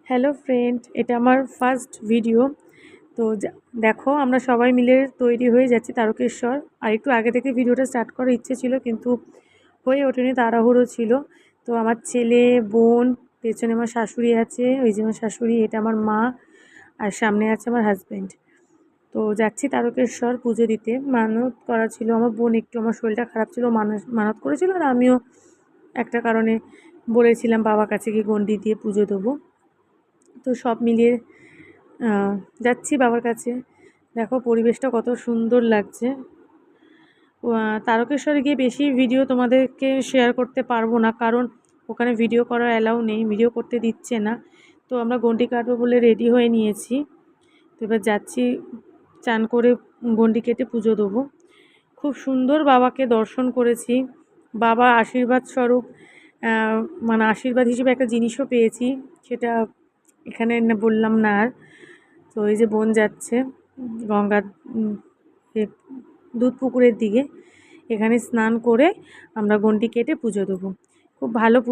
Hello friend, এটা আমার first video. তো দেখো আমরা সবাই মিলে তৈরি হয়ে যাচ্ছি তারকেশ্বর। আর একটু আগে থেকে ভিডিওটা স্টার্ট করার ইচ্ছে ছিল, কিন্তু হয়ে ওঠেনি, তাড়াহুড়ো ছিল। তো আমার ছেলে, বোন, পেছনে আমার শাশুড়ি আছে, ওই যে আমার শাশুড়ি, এটা আমার মা, আর সামনে আছে আমার হাজব্যান্ড। তো যাচ্ছি তারকেশ্বর পুজো দিতে। মানত করা ছিল, আমার বোন একটু, আমার শরীরটা খারাপ ছিল, মানত করেছিল, আর আমিও একটা কারণে বলেছিলাম বাবার কাছে গিয়ে গণ্ডি দিয়ে পুজো দেবো। তো সব মিলিয়ে যাচ্ছি বাবার কাছে। দেখো পরিবেশটা কত সুন্দর লাগছে। তারকেশ্বরে গিয়ে বেশি ভিডিও তোমাদেরকে শেয়ার করতে পারবো না, কারণ ওখানে ভিডিও করা অ্যালাউ নেই, ভিডিও করতে দিচ্ছে না। তো আমরা গণ্ডি কাটবো বলে রেডি হয়ে নিয়েছি। তো এবার যাচ্ছি, চান করে গণ্ডি কেটে পুজো দেবো। খুব সুন্দর বাবাকে দর্শন করেছি। বাবা আশীর্বাদ স্বরূপ মানে আশীর্বাদ হিসেবে একটা জিনিসও পেয়েছি, সেটা এখানে বললাম না আর। তো এই যে বোন যাচ্ছে গঙ্গার দুধ পুকুরের দিকে, এখানে স্নান করে আমরা গণ্ডি কেটে পুজো দেবো। খুব ভালো পুজো।